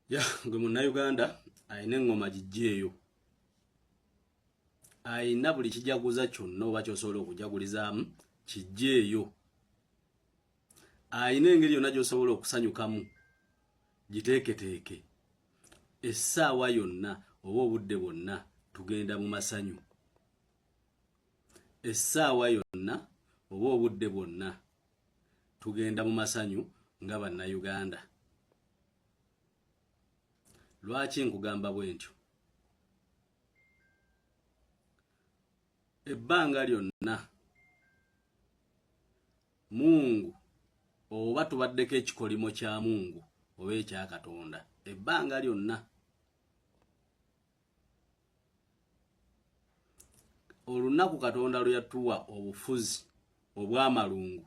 Ya gwe munnayuganda ayina engoma gijjeeyo, ayina buli kijaguza kyonna oba kyosobola okujagulizaamu kijjeeyo, ayina engeri yonna gy'osobola okusanyukamu giteeketeeke. Essaawa yonna oba obudde bwonna tugenda mu masanyu. Essaawa yonna oba obudde bwonna tugenda mu masanyu nga bannayuganda. Lwaki nkugamba bwe ntyo? Ebbanga lyonna Mungu oba tubaddeko ekikolimo kya Mungu oba ekya Katonda, ebbanga lyonna olunaku Katonda lwe yatuwa obufuzi obw'amalungu,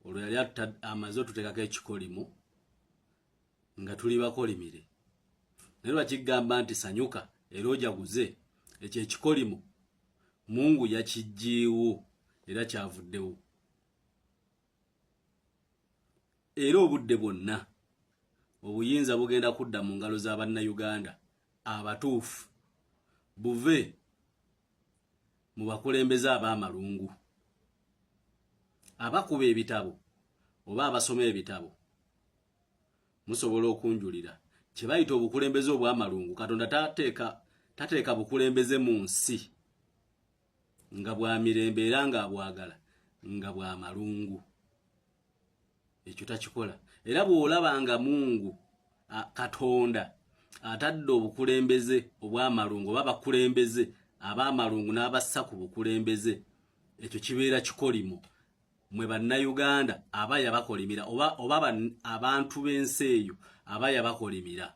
olwo yali amaze otuteekako ekikolimo nga tuli bakolimire. Naye lwakigamba nti sanyuka era ojaguze, ekyo ekikolimo Mungu yakiggyeewo era kyavuddewo. Era obudde bwonna obuyinza bugenda kudda mu ngalo z'abannayuganda abatuufu buve mu bakulembeze ab'amalungu, abakuba ebitabo oba abasoma ebitabo. Musobola okunjulira kye bayita obukulembeze obw'amalungu. Katonda tateeka bukulembeze mu nsi nga bwa mirembe era nga bwagala nga bwa malungu. Ekyo takikola. Era bw'olaba nga Mungu Katonda atadde obukulembeze obw'amalungu oba bakulembeze ab'amalungu n'abassa ku bukulembeze, ekyo kibeera kikolimo. Mwe bannayuganda aba yabakolimira oba abantu b'ensi eyo aba yabakolimira.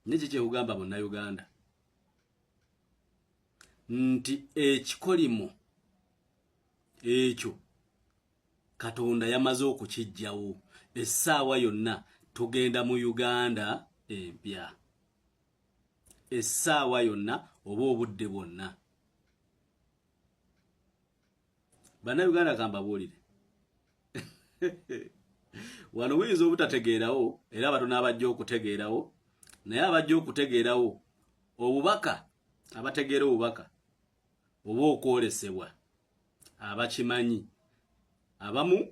N'ekyo kyekugamba munnayuganda nti ekikolimo ekyo Katonda yamaze okukiggyawo. Essaawa yonna tugenda mu Uganda empya. Essaawa yonna oba obudde bwonna. Bannayuganda kambabuulire wano buyinza obutategeerawo, era abatono abajja okutegeerawo, naye abajja okutegeerawo obubaka, abategeera obubaka oba okwolesebwa, abakimanyi, abamu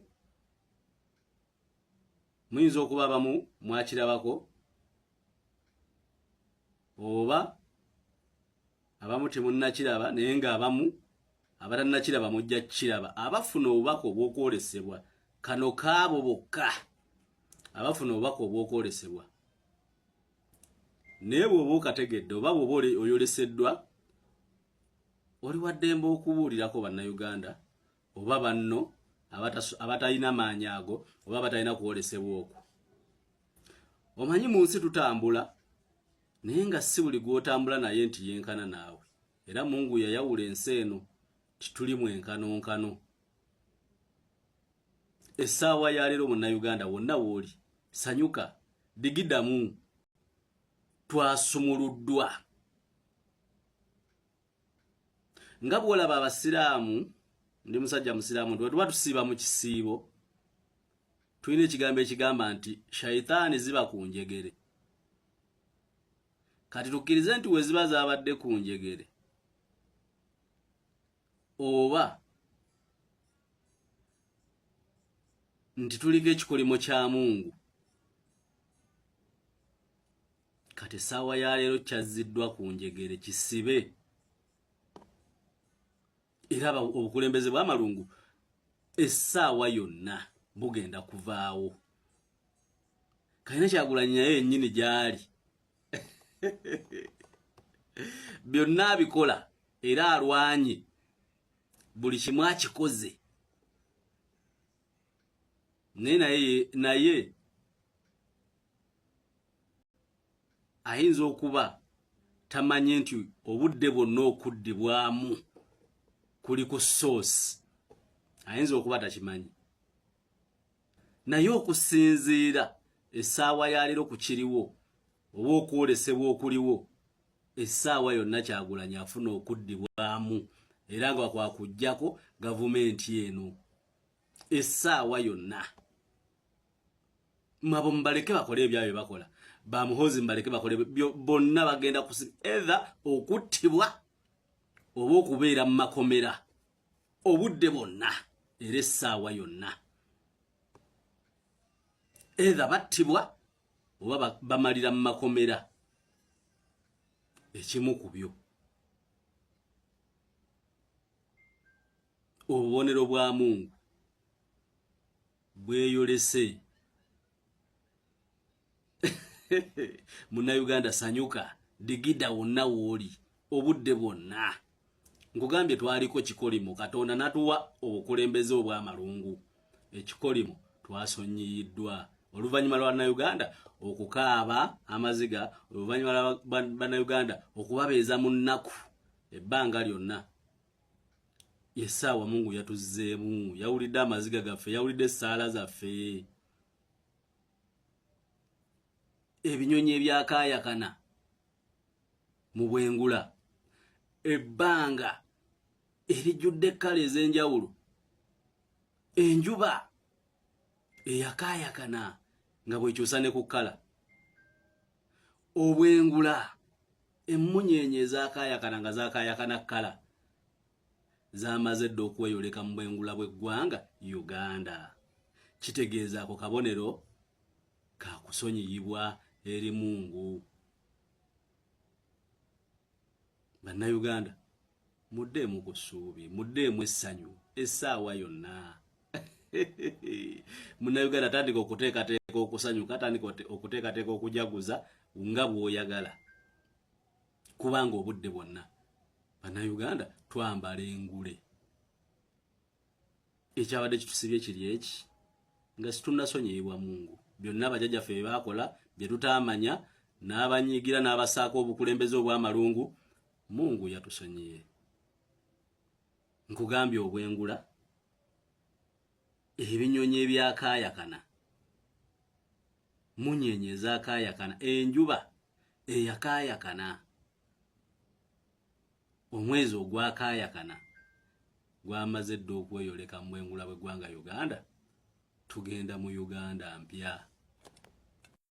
muyinza okuba abamu mwakirabako, oba abamu temunnakiraba, naye ng'abamu abatannakiraba mujja kukiraba. Abafuna obubaka obw'okwolesebwa, kano kaabo bokka abafuna obubaka obw'okwolesebwa. Naye bw'oba okategedde oba bw'oba oyoleseddwa, oli wa ddembe okubuulirako bannayuganda oba banno abatalina maanyi ago oba abatalina kwolesebwa okwo. Omanyi mu nsi tutambula, naye nga si buli gw'otambula naye nti yenkana naawe. Era Mungu yayawula ensi eno tituli mwenkanonkano. Essaawa ya leero munnayuganda wonna w'oli, sanyuka, digiddamu, twasumuluddwa. Nga bw'olaba abasiraamu, ndi musajja musiraamu, tuba tusiiba mu kisiibo, tulina ekigambo ekigamba nti shayitaani ziba ku njegere. Kati tukkirize nti we ziba zaabadde ku njegere, oba nti tuliko ekikolimo kya Mungu, kati essaawa ya leero kyazziddwa ku njegere kisibe. Era obukulembeze bw'amalungu essaawa yonna bugenda kuvaawo. Kalina Kyagulanyi naye yennyini gy'ali byonna abikola era alwanye, buli kimu akikoze. Naye ayinza okuba tamanyi nti obudde bwonna okuddibwamu kuli ku soosi. Ayinza okuba takimanyi. Naye okusinziira essaawa ya leero ku kiriwo oba okwolesebwa okuliwo, essaawa yonna Kyagulanyi afuna okuddibwamu era nga kwakuggyako gavumenti eno. Essaawa yonna Mwabo mbaleke bakole ebyayo bakola. Bamuhozi mbaleke bakole bonna bagenda kusi either okuttibwa oba okubeera mu makomera obudde bonna era essaawa yonna. Either battibwa oba bamalira mu makomera. Ekimu ku byo. Obubonero bwa Mungu bweyolese. Munnayuganda sanyuka digida wonna wooli obudde bwonna. Nkugambye twaliko kikolimo Katonda natuwa obukulembeze obw'amalungu. Ekikolimo twasonyiyiddwa oluvannyuma lwa Bannayuganda okukaaba amaziga, oluvannyuma lwa Bannayuganda okubabeeza mu nnaku ebbanga lyonna. Yessaawa Mungu yatuzzeemu, yawulidde amaziga gaffe, yawulidde essaala zaffe. Ebinyonyi ebyakaayakana mu bwengula, ebbanga erijjudde ekkala ez'enjawulo, enjuba eyakaayakana nga bwekyusa ne ku kkala, obwengula emmunyeenye ezakaayakana nga zakaayakana kkala zamaze dda okweyoleka mu bwengula bw'eggwanga Uganda. Kitegeeza ako kabonero ka kusonyiyibwa eri Mungu. Bannayuganda muddeemu ku ssuubi, muddeemu essanyu essaawa yonna. Munnayuganda tandika okuteekateeka okusanyuka, tandika okuteekateeka okujaguza nga bw'oyagala, kubanga obudde bwonna Bannayuganda twambala engule. Ekyabadde kitusibye kiri eki nga situnnasonyiyibwa Mungu. Byonna abajjajjaffe bye baakola bye tutaamanya n'abanyiigira n'abasaako obukulembeze obw'amalungu, Mungu yatusonyiye. Nkugambye obwengula, ebinyonyi ebyakaayakana, munyeenye ezakaayakana, enjuba eyakaayakana, omwezi ogwakaayakana gwamaze dda okweyoleka mu bwengula bw'eggwanga Uganda. Tugenda mu Uganda mpya.